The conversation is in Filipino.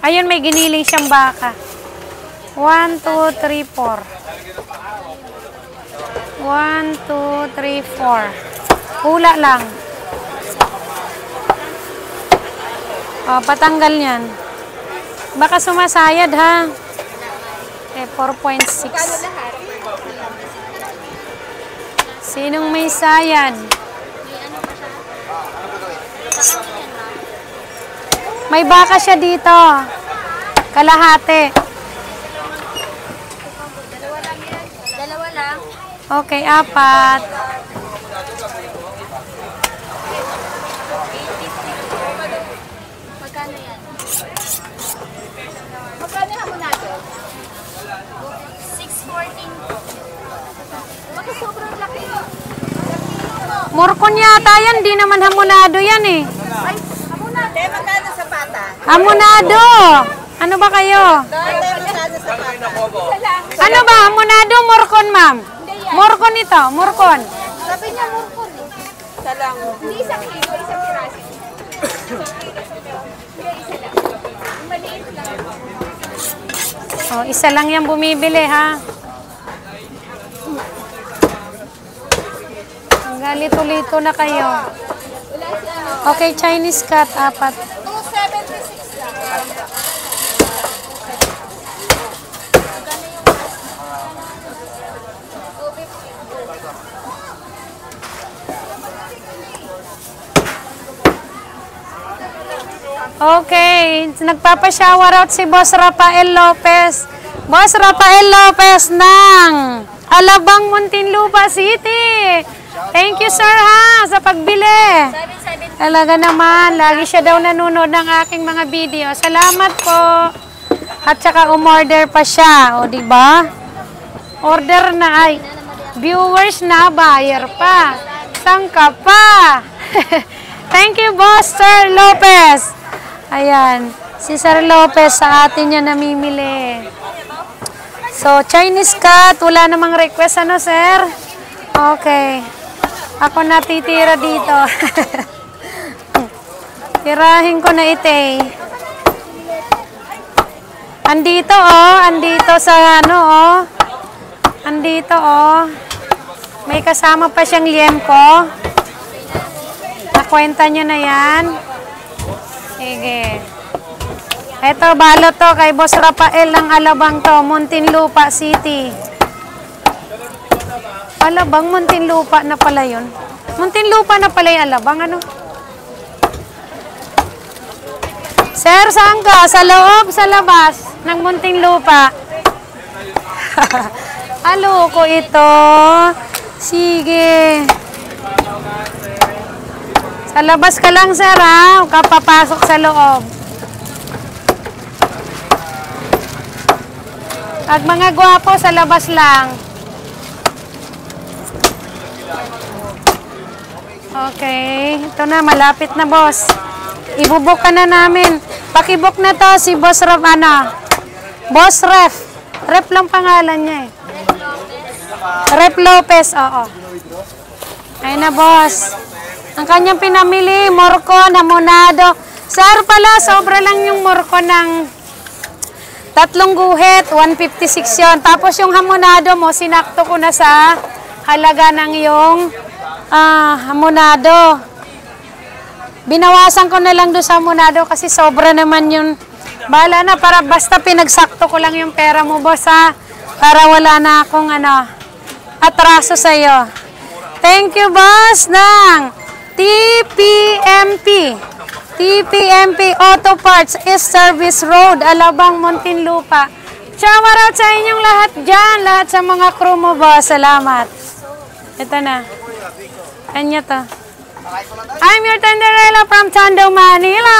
Ayun, may giniling siyang baka. 1, 2, 3, 4. 1, 2, 3, 4. Hula lang. O, patanggal yan. Baka sumasayad, ha? Okay, 4.6. Sinong may sayad? May baka siya dito. Kalahati. Dalawa lang. Okay, 4. Magkano yan? Magkano hamon natin? 614. Baka sobrang laki. Morcon yata yan. Di naman hamonado yan eh. Ay, hamonado. Magkano sa pata? Hamonado. Ano ba kayo? Magkano sa pata? Isa lang. Ano ba? Hamonado, morcon, ma'am? Morcon ito. Morcon. Sabi niya morcon eh. Isa lang. Hindi isang kilo, isang piraso. Isa lang. Maliit lang. Oh, isa lang yan bumibili, ha? Galito-lito na kayo. Okay, Chinese cat, 4. 276 lang. Okay, nagpapa-shower out si Boss Rafael Lopez. Boss Rafael Lopez ng Alabang, Muntinlupa City. Thank you, sir, ha, sa pagbili. 770. Talaga naman, lagi siya daw nanonood ng aking mga video. Salamat po. At saka umorder pa siya, o, di ba? Order na ay viewers na, buyer pa. Sangka pa. Thank you, Boss Sir Lopez. Ayan, si Sir Lopez sa atin niya namimili. So, Chinese cat, wala namang request, ano, sir? Okay. Ako natitira dito. Tirahin ko na ite. Andito, oh. Andito sa, ano, oh. Andito, oh. May kasama pa siyang liempo. Nakwenta nyo na yan. Sige. Ito, balot to kay Boss Rafael ng Alabang to. Muntinlupa City. Alabang, Muntinlupa na pala yun. Muntinlupa na pala yung Alabang, ano? Sir, saan ka? Sa loob, sa labas ng Muntinlupa. Halo ko ito. Sige. Sa labas ka lang, sir, ha? Huwag ka papasok sa loob. At mga gwapo, sa labas lang. Okay. Ito na, malapit na, boss. Ibubuk ka na namin. Pakibuk na to si Boss Ref, ano? Boss Ref. Ref lang pangalan niya, eh. Ref Lopez, oo. Ayun na, boss. Ang kanyang pinamili, morcon, hamonado. Sir pala, sobra lang yung morcon ng 3 guhit, 156 yun. Tapos yung hamonado mo, sinakto ko na sa halaga ng yung hamonado. Binawasan ko na lang doon sa hamonado kasi sobra naman yun. Bahala na, para basta pinagsakto ko lang yung pera mo, boss, ha? Para wala na akong atraso sa'yo. Thank you, boss, ng TPMP Auto Parts, East Service Road, Alabang, Muntinlupa. Shower out sa inyong lahat dyan, lahat sa mga crew mo, boss. Salamat. Ito na. Kanya to. I'm your Tenderella from Tondo, Manila.